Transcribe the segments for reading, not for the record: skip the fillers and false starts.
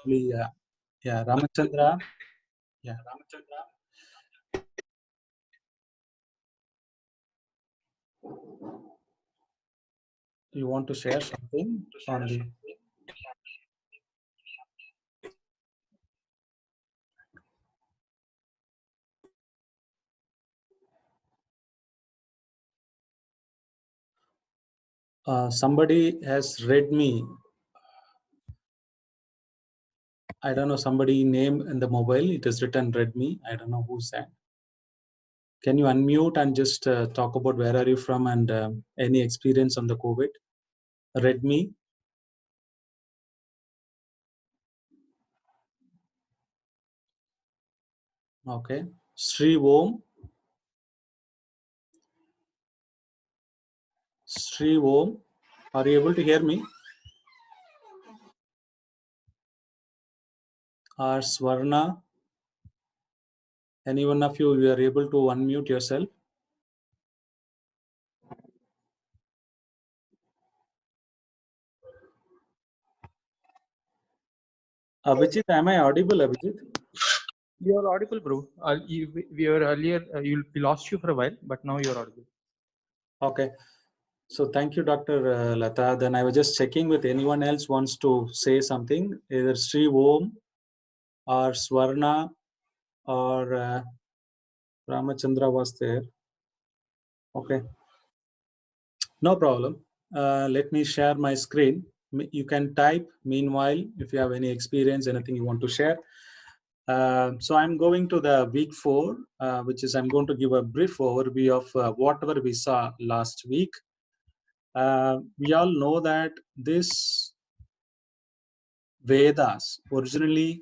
Probably, yeah, Ramachandra. Yeah. Do you want to share something on the? Somebody has read me. I don't know somebody name in the mobile. It is written read me. I don't know who's that. Can you unmute and just talk about where are you from and any experience on the COVID? Read me. Okay. Sri Om. Sri Om. Are you able to hear me? Or Swarna? Any one of you are able to unmute yourself? Abhijit, am I audible, Abhijit? You are audible, bro. We were earlier, we lost you for a while, but now you're audible. Okay. So thank you, Dr. Lata. Then I was just checking with anyone else wants to say something, either Sri Om or Swarna or Ramachandra was there. Okay. No problem. Let me share my screen. You can type meanwhile if you have any experience, anything you want to share. So I'm going to the week 4, which is I'm going to give a brief overview of whatever we saw last week. We all know that this Vedas, originally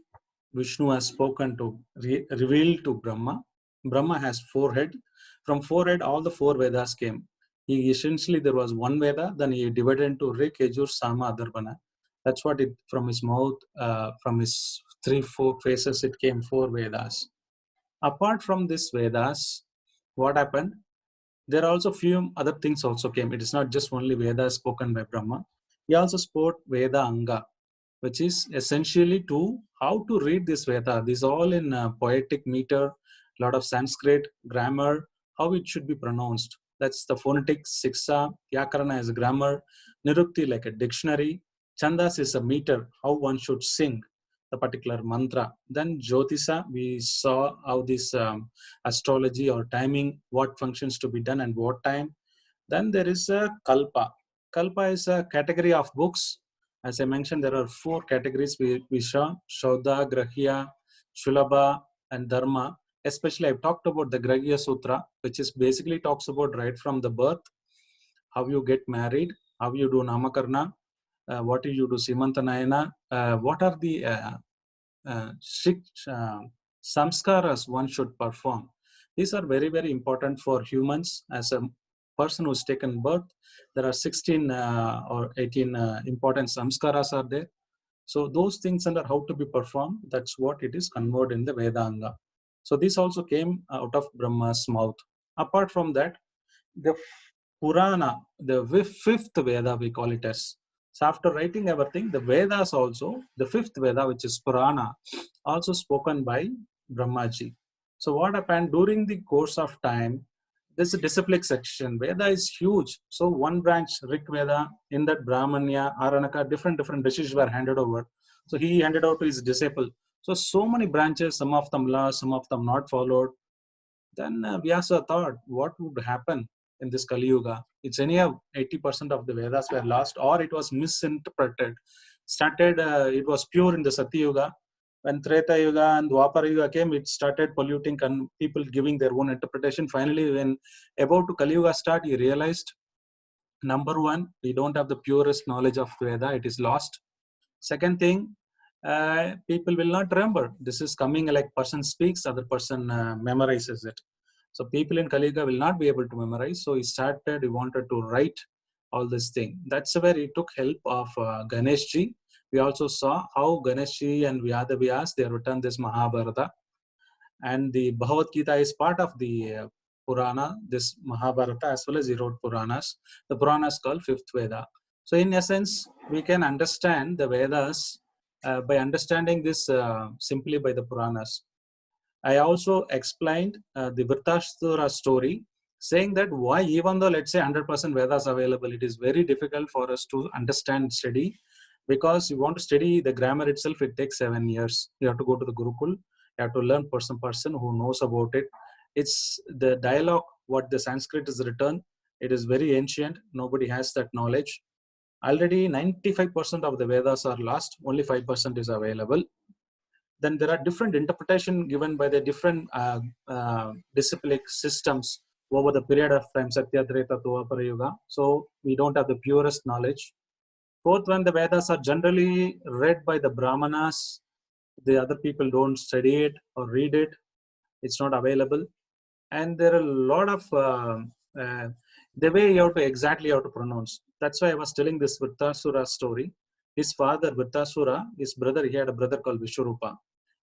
Vishnu has spoken to, revealed to Brahma. Brahma has 4 head. From 4 head, all the 4 Vedas came. He essentially, there was one Veda, then he divided into Rik, Yajur, Sama, Adharvana. That's what it, from his mouth, from his 3-4 faces, it came 4 Vedas. Apart from this Vedas, what happened? There are also few other things also came. It is not just only Vedas spoken by Brahma. He also spoke Veda Anga, which is essentially to how to read this Veda. These all in poetic meter, lot of Sanskrit, grammar, how it should be pronounced. That's the phonetics, Siksa, Vyakarana is a grammar, Nirukti like a dictionary, Chandas is a meter, how one should sing the particular mantra. Then Jyotisa, we saw how this astrology or timing, what functions to be done and what time. Then there is a Kalpa. Kalpa is a category of books. As I mentioned, there are 4 categories we saw: Shodha, Grahya, Shulabha, and Dharma. Especially, I've talked about the Grahya Sutra, which is basically talks about right from the birth, how you get married, how you do Namakarna, what do you do Simantanayana, what are the samskaras one should perform. These are very, very important for humans. As a person who's taken birth, there are 16 or 18 important samskaras are there. So those things under how to be performed, that's what it is converted in the Vedanga. So this also came out of Brahma's mouth. Apart from that, the Purana, the 5th Veda, we call it as. So after writing everything, the Vedas also, the 5th Veda, which is Purana, also spoken by Brahmaji. So what happened during the course of time, this disciplic section, Veda is huge. So one branch, Rig Veda, in that Brahmanya, Aranaka, different decisions were handed over. So he handed out to his disciple. So many branches, some of them lost, some of them not followed. Then Vyasa thought, what would happen in this Kali Yuga? It's anyhow 80% of the Vedas were lost or it was misinterpreted. It was pure in the Satya Yuga. When Treta Yuga and Dwapara Yuga came, it started polluting and people giving their own interpretation. Finally, when about to Kali Yuga start, he realized, number one, we don't have the purest knowledge of Veda. It is lost. Second thing, people will not remember. This is coming like person speaks, other person memorizes it. So people in Kaliga will not be able to memorize. So he wanted to write all this thing. That's where he took help of Ganeshji. We also saw how Ganeshji and Vyadavyas, they written this Mahabharata. And the Bhagavad Gita is part of the Purana, this Mahabharata, as well as he wrote Puranas. The Puranas called 5th Veda. So in essence, we can understand the Vedas by understanding this simply by the Puranas. I also explained the Vritasura story, saying that why, even though let's say 100% Vedas available, it is very difficult for us to understand study, because you want to study the grammar itself, it takes 7 years. You have to go to the Gurukul, you have to learn person who knows about it. It's the dialogue, what the Sanskrit is written, it is very ancient. Nobody has that knowledge. Already 95% of the Vedas are lost, only 5% is available. Then there are different interpretation given by the different disciplic systems over the period of time, Satya, Treta, Dwapara Yuga. So we don't have the purest knowledge. Fourth one, the Vedas are generally read by the Brahmanas. The other people don't study it or read it. It's not available. And there are a lot of the way you have to exactly how to pronounce. That's why I was telling this Vritasura story. His father, Vritasura, his brother, he had a brother called Vishwarupa.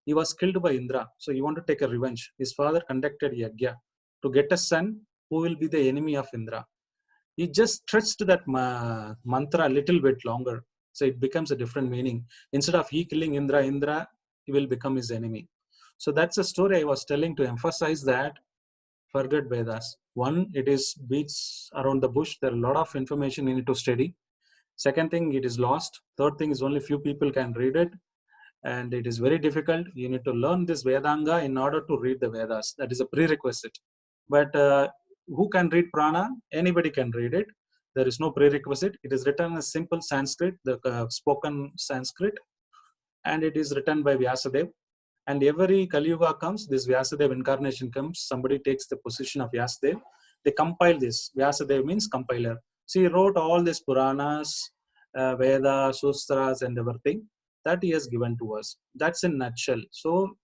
He was killed by Indra, so he wanted to take a revenge. His father conducted yagya to get a son who will be the enemy of Indra. He just stretched that mantra a little bit longer, so it becomes a different meaning. Instead of he killing Indra, Indra he will become his enemy. So that's a story I was telling to emphasize that forget Vedas. One, it is beats around the bush. There are a lot of information you need to study. Second thing, it is lost. Third thing is only few people can read it, and it is very difficult. You need to learn this Vedanga in order to read the Vedas. That is a prerequisite. But who can read Prana? Anybody can read it. There is no prerequisite. It is written in simple Sanskrit, the spoken Sanskrit, and it is written by Vyasadeva. And every Kali Yuga comes, this Vyasadeva incarnation comes, somebody takes the position of Vyasadeva. They compile this. Vyasadeva means compiler. So he wrote all these Puranas, Vedas, Sustras, and everything that he has given to us. That's in nutshell. So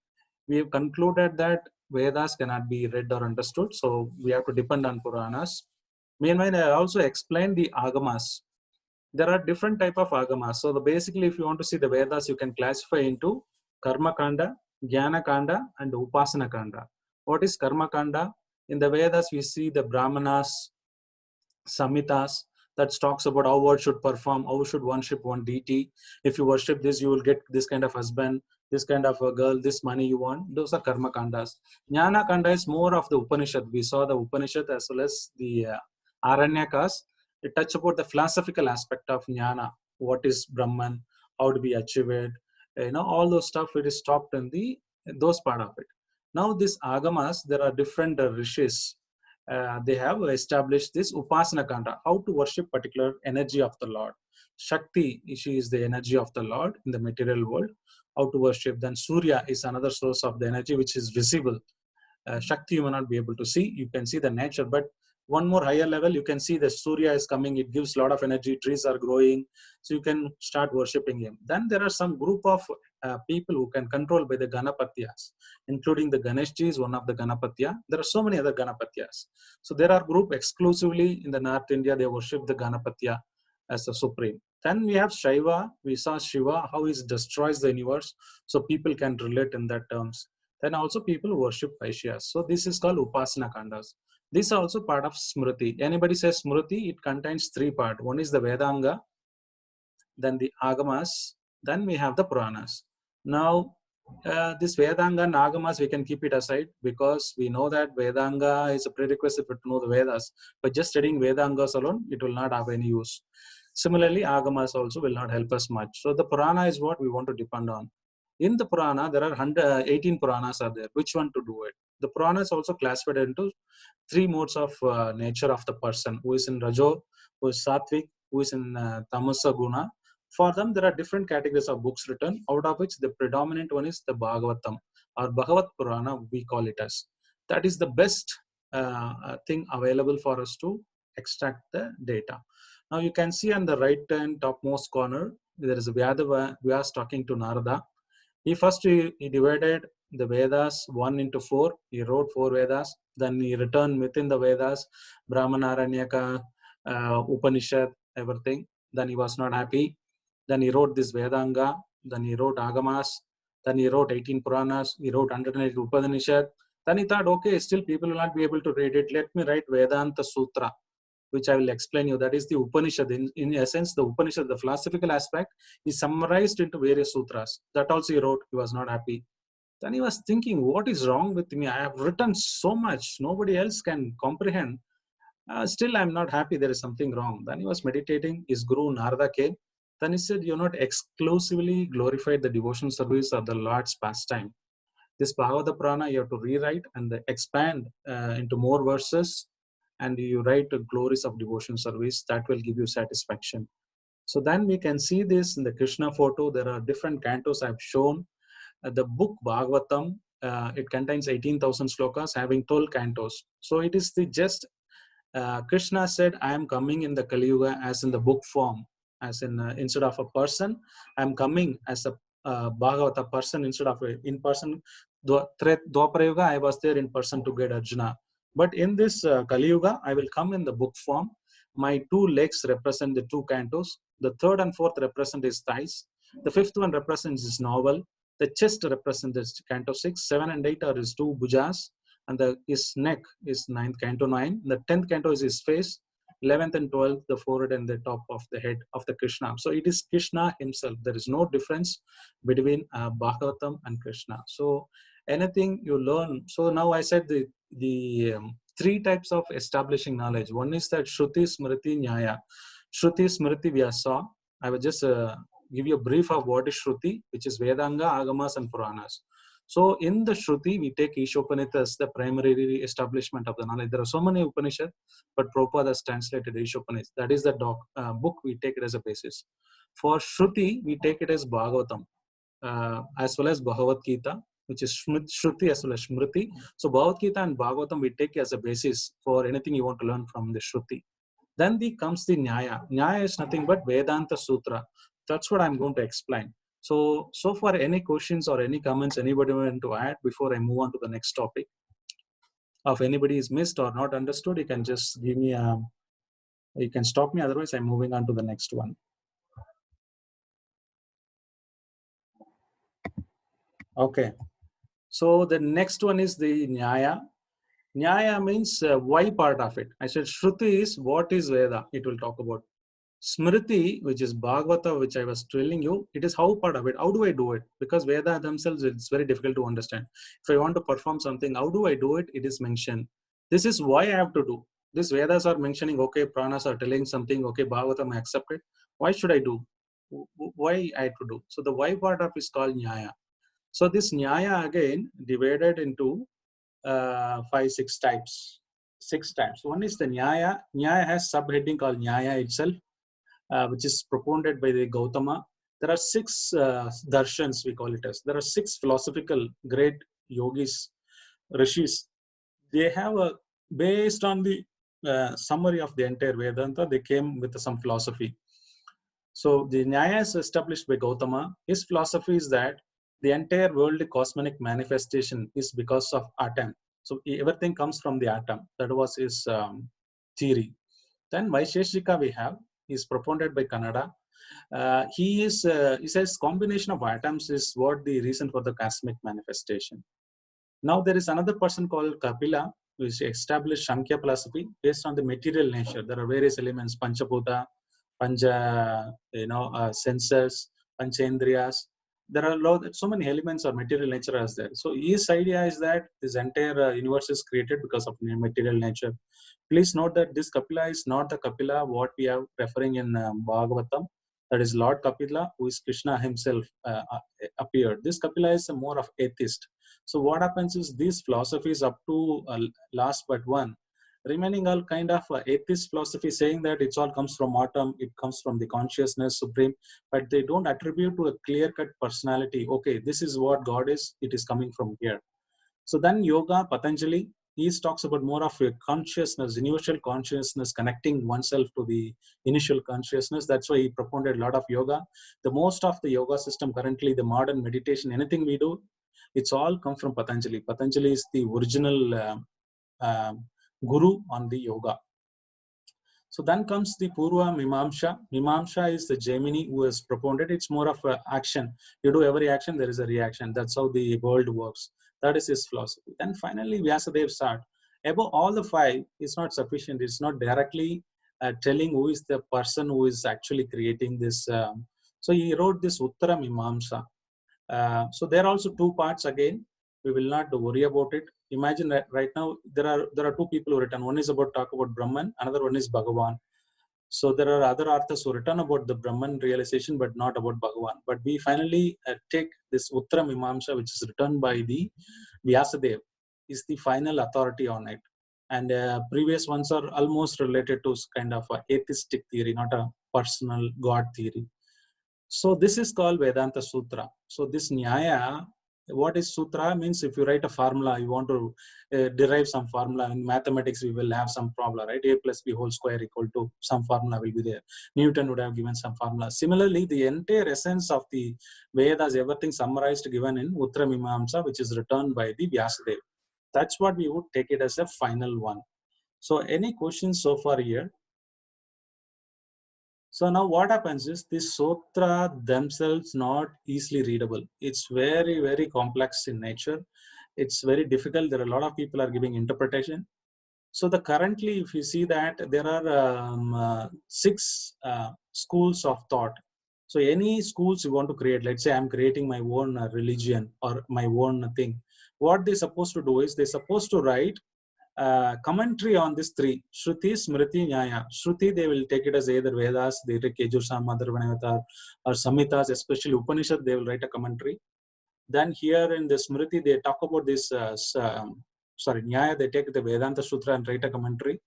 we have concluded that Vedas cannot be read or understood. So we have to depend on Puranas. Meanwhile, I also explained the Agamas. There are different type of Agamas. So basically, if you want to see the Vedas, you can classify into Karma Kanda, Jnana Kanda, and Upasana Kanda. What is Karma Kanda? In the Vedas, we see the Brahmanas, Samhitas, that talks about how one should perform, how should worship one deity. If you worship this, you will get this kind of husband, this kind of a girl, this money you want. Those are Karma Kandas. Jnana Kanda is more of the Upanishad. We saw the Upanishad as well as the Aranyakas. It touch about the philosophical aspect of Jnana. What is Brahman? How to be achieved? All those stuff. It is talked in those part of it. Now, this Agamas, there are different rishis. They have established this Upasana Kanda, how to worship particular energy of the Lord. Shakti, she is the energy of the Lord in the material world, how to worship. Then Surya is another source of the energy which is visible. Shakti you may not be able to see, you can see the nature, but one more higher level, you can see the Surya is coming, it gives a lot of energy, trees are growing, so you can start worshipping him. Then there are some group of people who can control by the Ganapatyas, including the Ganeshji is one of the Ganapatya. There are so many other Ganapatyas. So there are group exclusively in the North India, they worship the Ganapatya as the supreme. Then we have Shaiva, we saw Shiva, how he destroys the universe, so people can relate in that terms. Then also people worship Vaishyas. So this is called Upasana Kandas. These are also part of Smriti. Anybody says Smriti, it contains three parts. One is the Vedanga, then the Agamas, then we have the Puranas. Now, this Vedanga and Agamas, we can keep it aside because we know that Vedanga is a prerequisite to know the Vedas. But just studying Vedangas alone, it will not have any use. Similarly, Agamas also will not help us much. So the Purana is what we want to depend on. In the Purana, there are 18 Puranas are there. Which one to do it? The Purana is also classified into three modes of nature of the person, who is in Rajo, who is Sattvic, who is in Tamasa Guna. For them, there are different categories of books written, out of which the predominant one is the Bhagavatam or Bhagavat Purana, we call it as. That is the best thing available for us to extract the data. Now you can see on the right hand topmost corner, there is a Vyas talking to Narada. He divided the Vedas 1 into 4. He wrote 4 Vedas. Then he returned within the Vedas, Brahmana, Aranyaka, Upanishad, everything. Then he was not happy. Then he wrote this Vedanga. Then he wrote Agamas. Then he wrote 18 Puranas. He wrote 108 Upanishad. Then he thought, okay, still people will not be able to read it. Let me write Vedanta Sutra, which I will explain you. That is the Upanishad. In essence, the Upanishad, the philosophical aspect, is summarized into various sutras. That also he wrote. He was not happy. Then he was thinking, what is wrong with me? I have written so much. Nobody else can comprehend. Still, I'm not happy. There is something wrong. Then he was meditating. His guru Narada came. Then he said, you're not exclusively glorified the devotional service of the Lord's pastime. This Bhagavata Purana you have to rewrite and expand into more verses, and you write the glories of devotion service. That will give you satisfaction. So then we can see this in the Krishna photo. There are different cantos I've shown. The book Bhagavatam, it contains 18,000 slokas having 12 cantos. So it is the just Krishna said, I am coming in the Kali Yuga as in the book form, as in instead of a person, I am coming as a Bhagavata person instead of in person. Dwapara Yuga, I was there in person to get Arjuna. But in this Kali Yuga, I will come in the book form. My two legs represent the two cantos. The third and fourth represent his thighs. The fifth one represents his novel. The chest represents his canto 6. 7 and 8 are his two bhujas. And his neck is ninth canto 9. The 10th canto is his face. 11th and 12th, the forehead and the top of the head of the Krishna. So it is Krishna himself. There is no difference between Bhagavatam and Krishna. So anything you learn. So now I said the three types of establishing knowledge. One is that Shruti, Smriti, Nyaya. Shruti, Smriti, we saw. I will just give you a brief of what is Shruti, which is Vedanga, Agamas, and Puranas. So in the Shruti, we take Ishopanishad as the primary establishment of the knowledge. There are so many Upanishads, but Prabhupada has translated Ishopanishad. That is the book, we take it as a basis. For Shruti, we take it as Bhagavatam, as well as Bhagavad Gita, which is Shruti as well as Smriti. So Bhagavad Gita and Bhagavatam we take as a basis for anything you want to learn from the Shruti. Then comes the Nyaya. Nyaya is nothing but Vedanta Sutra. That's what I'm going to explain. So far, any questions or any comments anybody want to add before I move on to the next topic? If anybody is missed or not understood, you can just give me you can stop me. Otherwise, I'm moving on to the next one. Okay. So the next one is the Nyaya. Nyaya means why part of it. I said Shruti is what is Veda. It will talk about. Smriti, which is Bhagavata, which I was telling you, it is how part of it. How do I do it? Because Veda themselves, it's very difficult to understand. If I want to perform something, how do I do it? It is mentioned. This is why I have to do. These Vedas are mentioning, okay, Pranas are telling something, okay, Bhagavatam, I accept it. Why should I do? Why I have to do? So the why part of it is called Nyaya. So this Nyaya again divided into 6 types. 6 types. One is the Nyaya. Nyaya has subheading called Nyaya itself, which is propounded by the Gautama. There are 6 darshans, we call it as. There are 6 philosophical great yogis, rishis. They have based on the summary of the entire Vedanta, they came with some philosophy. So the Nyaya is established by Gautama. His philosophy is that the entire worldly cosmic manifestation is because of atom. So everything comes from the atom. That was his theory. Then Vaisheshika we have is propounded by Kannada. He says combination of atoms is what the reason for the cosmic manifestation. Now there is another person called Kapila, which established Samkhya philosophy based on the material nature. There are various elements, Panchabhuta, Panja, senses, Panchendriyas. There are so many elements or material nature as there. So his idea is that this entire universe is created because of material nature. Please note that this Kapila is not the Kapila what we are referring in Bhagavatam. That is Lord Kapila, who is Krishna himself appeared. This Kapila is more of atheist. So what happens is these philosophies up to last but one, remaining all kind of atheist philosophy saying that it all comes from atom, it comes from the consciousness supreme, but they don't attribute to a clear-cut personality. Okay, this is what God is, it is coming from here. So then yoga, Patanjali, he talks about more of a consciousness, universal consciousness, connecting oneself to the initial consciousness. That's why he propounded a lot of yoga. The most of the yoga system currently, the modern meditation, anything we do, it's all come from Patanjali. Patanjali is the original guru on the yoga. So then comes the Purva Mimamsha. Mimamsha is the Jaimini who has propounded. It's more of action. You do every action, there is a reaction. That's how the world works. That is his philosophy. Then finally, Vyasadeva Sat. Above all the 5 is not sufficient. It's not directly telling who is the person who is actually creating this. So he wrote this Uttara Mimamsa. So there are also two parts again. We will not worry about it. Imagine that right now there are two people who written. One is about talk about Brahman, another one is Bhagavan. So there are other authors who written about the Brahman realization, but not about Bhagavan. But we finally take this Uttara Mimamsa, which is written by the Vyasadeva, is the final authority on it. And previous ones are almost related to kind of a atheistic theory, not a personal God theory. So this is called Vedanta Sutra. So this Nyaya, what is Sutra means? If you write a formula, you want to derive some formula. In mathematics, we will have some formula, right? A plus B whole square equal to some formula will be there. Newton would have given some formula. Similarly, the entire essence of the Vedas, everything summarized given in Uttara Mimamsa, which is written by the Vyasadeva. That's what we would take it as a final one. So any questions so far here? So now what happens is the sutra themselves not easily readable. It's very, very complex in nature. It's very difficult. There are a lot of people are giving interpretation. So the currently, if you see that there are 6 schools of thought. So any schools you want to create, let's say I'm creating my own religion or my own thing. What they're supposed to do is they're supposed to write commentary on these 3: Shruti, Smriti, Nyaya. Shruti, they will take it as either Vedas, they take Yajur, Sam, Atharvana, or Samhitas, especially Upanishad, they will write a commentary. Then here in the Smriti, they talk about this, Nyaya, they take the Vedanta Sutra and write a commentary.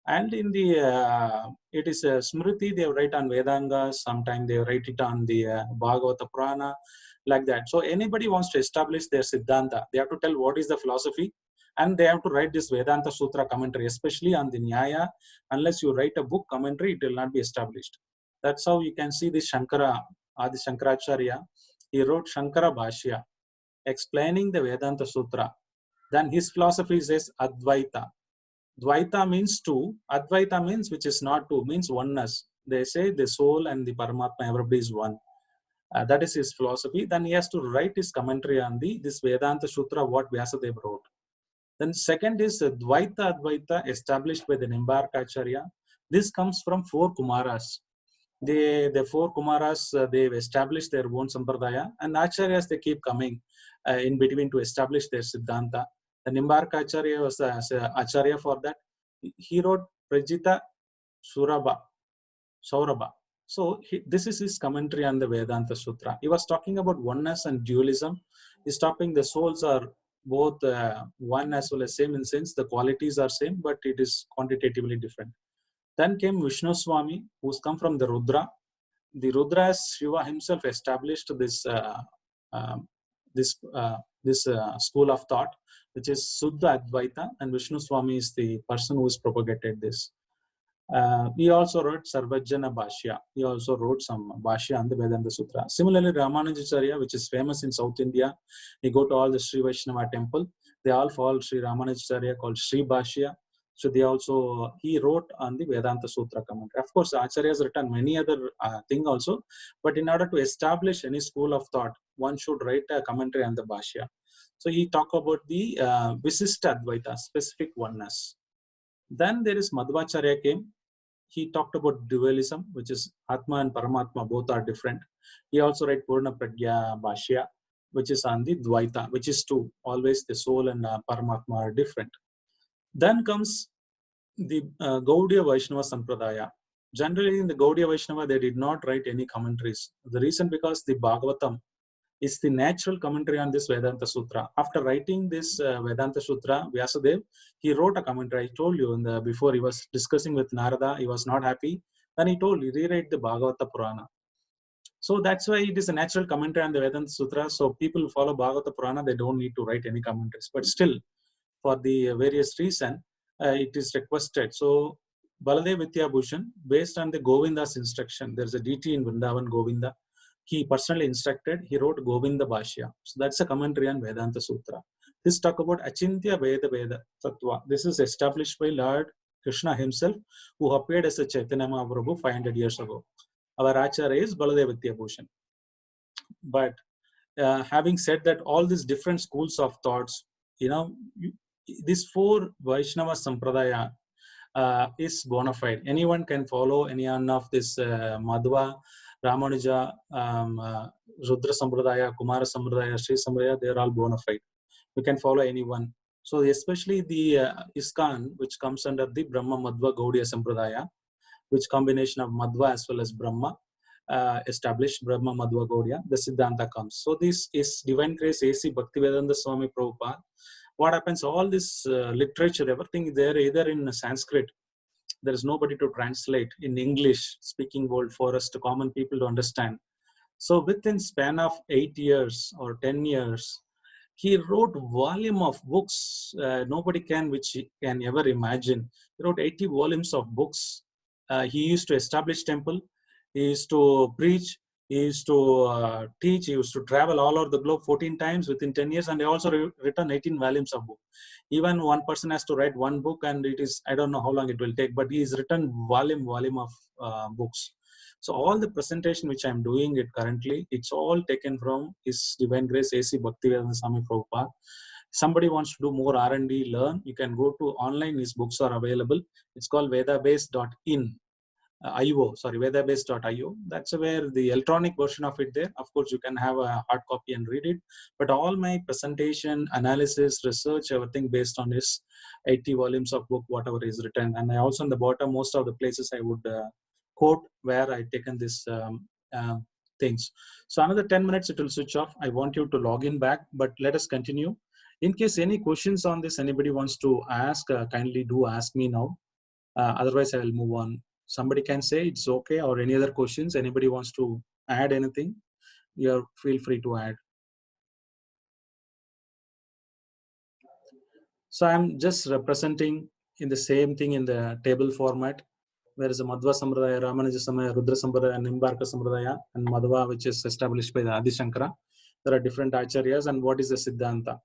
And in the, it is Smriti, they write on Vedanga, sometimes they write it on the Bhagavata Purana, like that. So anybody wants to establish their Siddhanta, they have to tell what is the philosophy, and they have to write this Vedanta Sutra commentary, especially on the Nyaya. Unless you write a book commentary, it will not be established. That's how you can see the Shankara, Adi Shankaracharya. He wrote Shankara Bhashya, explaining the Vedanta Sutra. Then his philosophy says Advaita. Dvaita means two. Advaita means which is not two, means oneness. They say the soul and the Paramatma, everybody is one. That is his philosophy. Then he has to write his commentary on this Vedanta Sutra, what Vyasadeva wrote. Then second is Dvaita Advaita, established by the Nimbarkacharya. This comes from 4 Kumaras. The 4 Kumaras, they've established their own Sampradaya, and Acharyas, they keep coming in between to establish their Siddhanta. The Nimbarkacharya was the Acharya for that. He wrote Prajita Saurabha. So this is his commentary on the Vedanta Sutra. He was talking about oneness and dualism. He's talking the souls are both one as well as same in sense. The qualities are same, but it is quantitatively different. Then came Vishnu Swami, who's come from the Rudra. The Rudra, Shiva himself established this school of thought, which is Suddha Advaita, and Vishnu Swami is the person who has propagated this. He also wrote Sarvajana Bhashya. He also wrote some Bhashya on the Vedanta Sutra. Similarly, Ramanujacharya, which is famous in South India, he go to all the Sri Vaishnava temple. They all follow Sri Ramanujacharya, called Sri Bhashya. So he wrote on the Vedanta Sutra commentary. Of course, Acharya has written many other things also, but in order to establish any school of thought, one should write a commentary on the Bhashya. So he talk about the Visishta Advaita, specific oneness. Then there is Madhvacharya came. He talked about dualism, which is Atma and Paramatma, both are different. He also wrote Purna Pragya Bhashya, which is on the Dvaita, which is two. Always the soul and Paramatma are different. Then comes the Gaudiya Vaishnava Sampradaya. Generally, in the Gaudiya Vaishnava, they did not write any commentaries. The reason because the Bhagavatam is the natural commentary on this Vedanta Sutra. After writing this Vedanta Sutra, Vyasadeva, he wrote a commentary. I told you before he was discussing with Narada, he was not happy. Then he told, he rewrite the Bhagavata Purana. So that's why it is a natural commentary on the Vedanta Sutra. So people who follow Bhagavata Purana, they don't need to write any commentaries. But still, for the various reason, it is requested. So Baladev Vidyabhushan, based on the Govinda's instruction, there's a deity in Vrindavan, Govinda. He personally instructed, he wrote Govinda Bhashya. So that's a commentary on Vedanta Sutra. This talk about Achintya Veda Veda Tattva. This is established by Lord Krishna himself, who appeared as a Chaitanya Mahaprabhu 500 years ago. Our Acharya is Baladev Vidyabhushan. But having said that, all these different schools of thoughts, these 4 Vaishnava Sampradaya, is bona fide. Anyone can follow any one of this Madhva, Ramanuja, Rudra Sampradaya, Kumara Sampradaya, Sri Sampradaya, they are all bona fide. We can follow anyone. So especially the ISKCON, which comes under the Brahma Madhva Gaudiya Sampradaya, which combination of Madhva as well as Brahma, established Brahma Madhva Gaudiya, the Siddhanta comes. So this is Divine Grace A.C. Bhaktivedanta Swami Prabhupada. What happens, all this literature, everything is there either in Sanskrit. There is nobody to translate in English speaking world for us, to common people to understand. So within span of 8 years or 10 years, he wrote volume of books nobody can, which he can ever imagine. He wrote 80 volumes of books. He used to establish temple. He used to preach. He used to teach. He used to travel all over the globe 14 times within 10 years. And he also written 18 volumes of book. Even one person has to write one book, and it is, I don't know how long it will take, but he's written volume of books. So all the presentation which I'm doing it currently, it's all taken from His Divine Grace A.C. Bhaktivedanta Swami Prabhupada. Somebody wants to do more R&D, learn, you can go to online. His books are available. It's called vedabase.in. vedabase.io. That's where the electronic version of it there. Of course, you can have a hard copy and read it. But all my presentation, analysis, research, everything based on his 80 volumes of book, whatever is written. And I also, in the bottom, most of the places I would quote where I taken this things. So another 10 minutes it will switch off. I want you to log in back, but let us continue. In case any questions on this, anybody wants to ask, kindly do ask me now. Otherwise, I will move on. Somebody can say it's okay, or any other questions. Anybody wants to add anything, you feel free to add. So I'm just representing in the same thing in the table format. There is a Madhva Sampradaya, Ramanuja Samaya, Rudra Sampradaya, Nimbarka Sampradaya, and Madhva, which is established by the Adi Shankara. There are different acharyas, and what is the Siddhanta?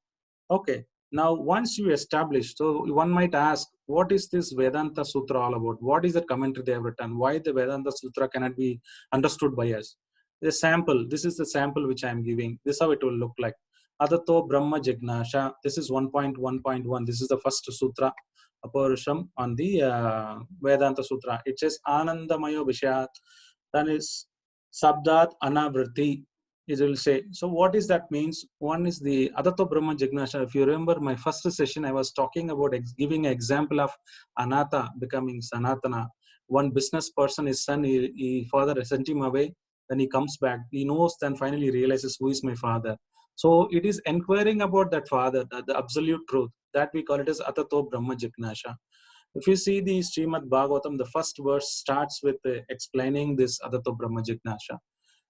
Okay, now once you establish, so one might ask, what is this Vedanta Sutra all about? What is the commentary they have written? Why the Vedanta Sutra cannot be understood by us? The sample, this is the sample which I am giving. This is how it will look like. Adato Brahma Jignasha. This is 1.1.1. This is the first sutra, Aparusham, on the Vedanta Sutra. It says Anandamayo Vishyat. Then is Sabdat Anavriti. It will say. So what is that means? One is the Adato Brahma Jignasha. If you remember my first session, I was talking about giving an example of Anatha becoming Sanatana. One business person, his son, he father sent him away. Then he comes back. He knows, then finally realizes who is my father. So it is inquiring about that father, the absolute truth. That we call it as Atato Brahma Jignasha. If you see the Srimad Bhagavatam, the first verse starts with explaining this Atato Brahma Jignasha.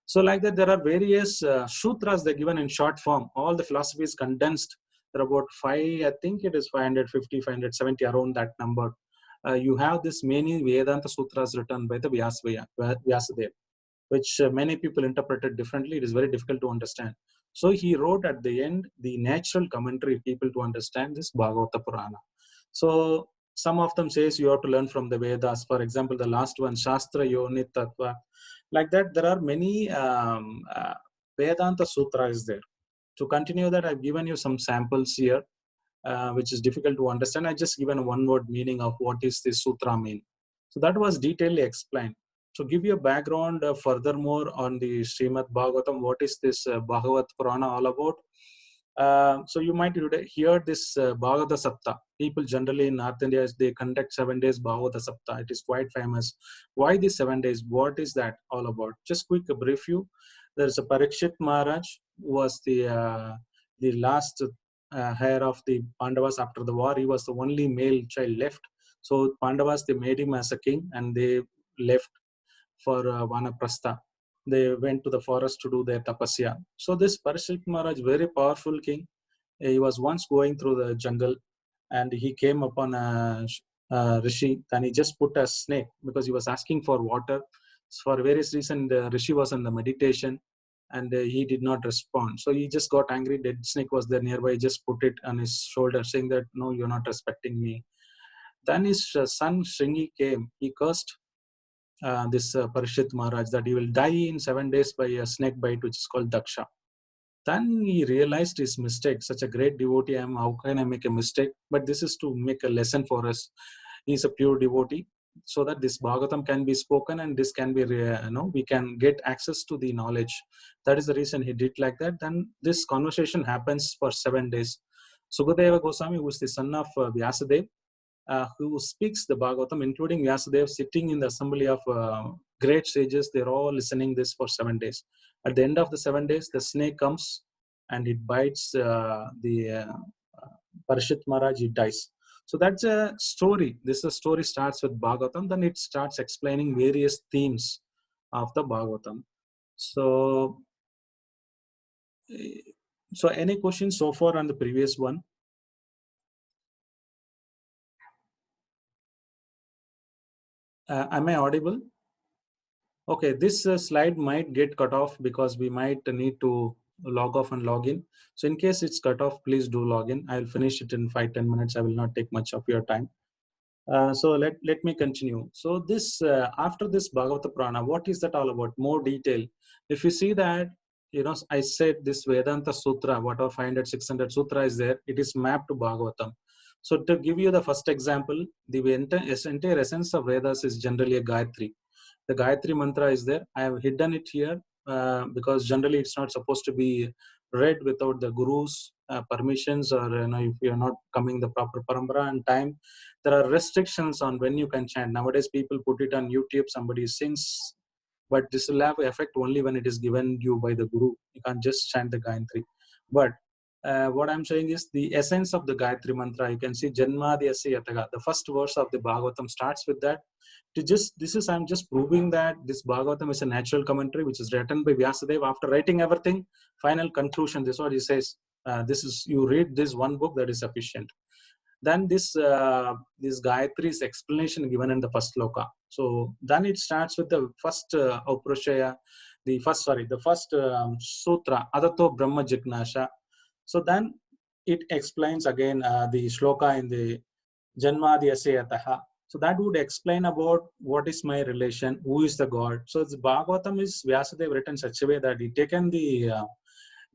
So like that, there are various sutras they're given in short form. All the philosophy is condensed. There are about 5, I think it is 550, 570, around that number. You have this many Vedanta sutras written by the Vyasadeva, which many people interpreted differently. It is very difficult to understand. So he wrote at the end the natural commentary people to understand this Bhagavata Purana. So some of them says you have to learn from the Vedas. For example, the last one, Shastra Yonit Tattva. Like that, there are many Vedanta Sutras there. To continue that, I've given you some samples here, which is difficult to understand. I just given a one-word meaning of what is this sutra mean. So that was detailedly explained. So give you a background furthermore on the Srimad Bhagavatam. What is this Bhagavat Purana all about? So you might hear this Bhagavata Sapta. People generally in North India, they conduct 7 days Bhagavata Sapta. It is quite famous. Why these 7 days? What is that all about? Just quick brief you. There is a Parikshit Maharaj who was the last heir of the Pandavas after the war. He was the only male child left. So Pandavas, they made him as a king, and they left for Vanaprastha. They went to the forest to do their tapasya. So this Parikshit Maharaj, very powerful king, he was once going through the jungle, and he came upon a rishi, and he just put a snake because he was asking for water. So for various reasons, the rishi was in the meditation, and he did not respond. So he just got angry. Dead snake was there nearby. He just put it on his shoulder, saying that, no, you're not respecting me. Then his son Shringi came. He cursed this Parikshit Maharaj that he will die in 7 days by a snake bite, which is called Daksha. Then he realized his mistake. Such a great devotee I am, how can I make a mistake? But this is to make a lesson for us. he is a pure devotee, so that this Bhagavatam can be spoken and this can be, we can get access to the knowledge. That is the reason he did like that. Then this conversation happens for 7 days. Sukadeva Goswami, who is the son of Vyasadeva, who speaks the Bhagavatam, including Vyasadeva, sitting in the assembly of great sages. They're all listening this for 7 days. At the end of the 7 days, the snake comes and it bites the Parishit Maharaj. He dies. So that's a story. This story starts with Bhagavatam. Then it starts explaining various themes of the Bhagavatam. So, any questions so far on the previous one? Am I audible? Okay, this slide might get cut off because we might need to log off and log in. So in case it's cut off, please do log in. I'll finish it in 5-10 minutes. I will not take much of your time. So let me continue. So this after this Bhagavata Purana, what is that all about? More detail. If you see that, I said this Vedanta Sutra, whatever 500, 600 Sutra is there, it is mapped to Bhagavatam. So to give you the first example, the entire essence of Vedas is generally a Gayatri. The Gayatri mantra is there. I have hidden it here because generally it's not supposed to be read without the guru's permissions, or if you are not coming the proper parambara and time. There are restrictions on when you can chant. Nowadays, people put it on YouTube. Somebody sings, but this will have effect only when it is given you by the guru. You can't just chant the Gayatri. But what I'm saying is the essence of the Gayatri mantra. You can see Janmadhyasya Yataga. The first verse of the Bhagavatam starts with that. I'm just proving that this Bhagavatam is a natural commentary which is written by Vyasadeva. After writing everything, final conclusion. This is what he says. You read this one book, that is sufficient. Then this Gayatri's explanation given in the first sloka. So then it starts with the first Auprashaya, the first sutra, Adato Brahma Jignasha. So then it explains again the shloka in the Janmadhyasya. So that would explain about what is my relation, who is the God. So the Bhagavatam is Vyasadeva written such a way that he taken the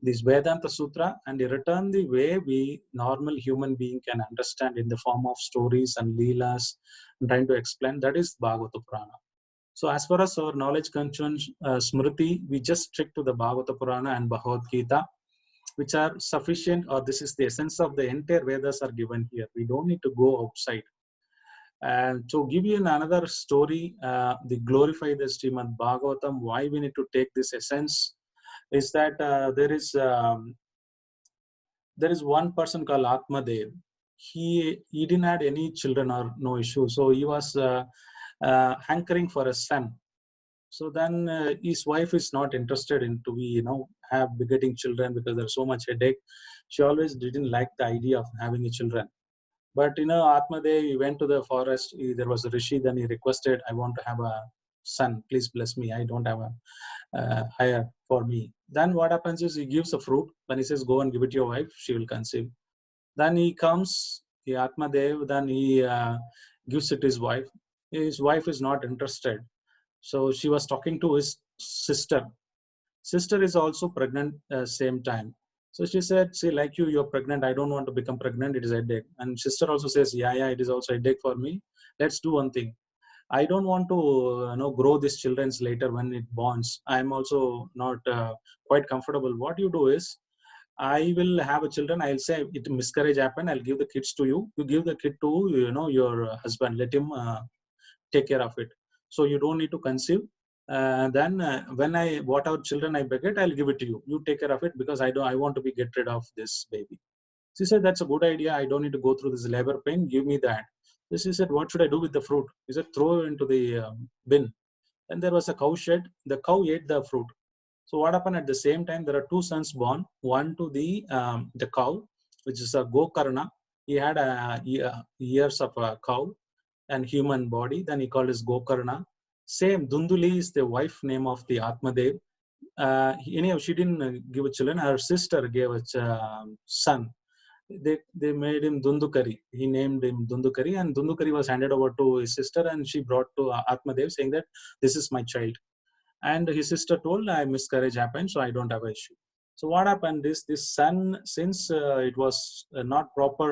this Vedanta Sutra and he written the way we normal human being can understand in the form of stories and leelas and trying to explain. That is Bhagavata Purana. So as far as our knowledge concerns, Smriti, we just stick to the Bhagavata Purana and Bhagavad Gita, which are sufficient, or this is the essence of the entire Vedas are given here. We don't need to go outside. And to give you another story, the glorify the Srimad Bhagavatam, why we need to take this essence is that there is one person called Atmadev. He didn't have any children or no issue, so he was hankering for a son. So then his wife is not interested in to be have begetting children because there's so much headache. She always didn't like the idea of having a children. But Atmadev, he went to the forest. There was a rishi. Then he requested, "I want to have a son. Please bless me. I don't have a hire for me." Then what happens is he gives a fruit. When he says, "Go and give it to your wife, she will conceive." Then he comes, the Atmadev. Then he gives it to his wife. His wife is not interested. So she was talking to his sister. Sister is also pregnant same time. So she said, "See, like you're pregnant. I don't want to become pregnant. It is a headache." And sister also says, "Yeah, it is also a headache for me. Let's do one thing. I don't want to grow these children's later when it borns. I'm also not quite comfortable. What you do is, I will have a children. I'll say it miscarriage happened. I'll give the kids to you. You give the kid to your husband. Let him take care of it. So you don't need to conceive. Then when whatever children I beget, I'll give it to you. You take care of it because I want to get rid of this baby." She said, "That's a good idea. I don't need to go through this labor pain. Give me that." She said, "What should I do with the fruit?" He said, "Throw it into the bin." And there was a cow shed. The cow ate the fruit. So what happened at the same time? There are two sons born. One to the cow, which is a Gokarna. He had ears of a cow and human body. Then he called his Gokarna. Same Dunduli is the wife name of the Atmadev. Anyhow, she didn't give a children. Her sister gave a son. They made him Dundukari. He named him Dundukari, and Dundukari was handed over to his sister, and she brought to Atmadev saying that this is my child. And his sister told, "I miscarriage happened, so I don't have an issue." So what happened is this son, since it was not proper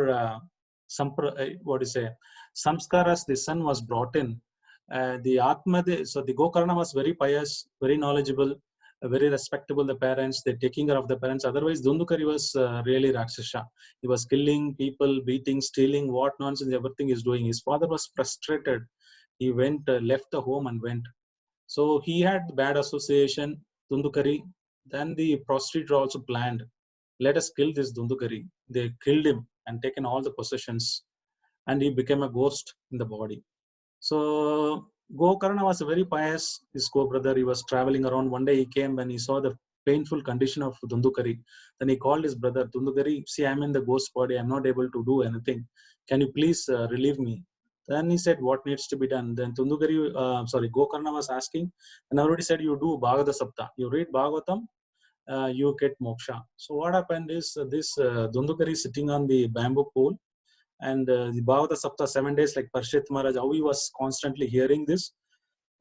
what do you say, samskaras, the son was brought in. The Atma, so the Gokarna was very pious, very knowledgeable, very respectable. The parents, they're taking care of the parents. Otherwise, Dundukari was really Rakshasa. He was killing people, beating, stealing, what nonsense, everything is doing. His father was frustrated. He went, left the home and went. So he had bad association, Dundukari. Then the prostitutes also planned, let us kill this Dundukari. They killed him and taken all the possessions, and he became a ghost in the body. So Gokarna was a very pious, his co-brother. He was traveling around. One day he came and he saw the painful condition of Dundukari. Then he called his brother, Dundukari, see, I'm in the ghost body. I'm not able to do anything. Can you please relieve me? Then he said, what needs to be done? Then Gokarna was asking, and I already said, you do Bhagavata Sapta. You read Bhagavatam, you get moksha. So what happened is this Dundukari sitting on the bamboo pole, and the Bhagavata Sapta 7 days, like Parshit Maharaj, how he was constantly hearing this,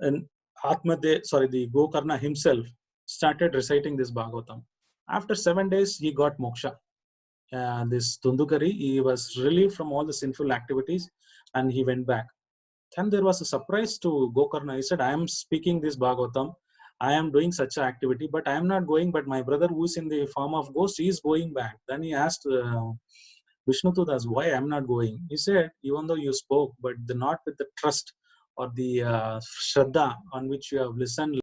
and the Gokarna himself started reciting this Bhagavatam. After 7 days, he got moksha. This Dundukari, he was relieved from all the sinful activities, and he went back. Then there was a surprise to Gokarna. He said, I am speaking this Bhagavatam. I am doing such an activity, but I am not going. But my brother, who is in the form of ghost, he is going back. Then he asked Vishnutudas, why I am not going? He said, even though you spoke, but not with the trust or the Shraddha on which you have listened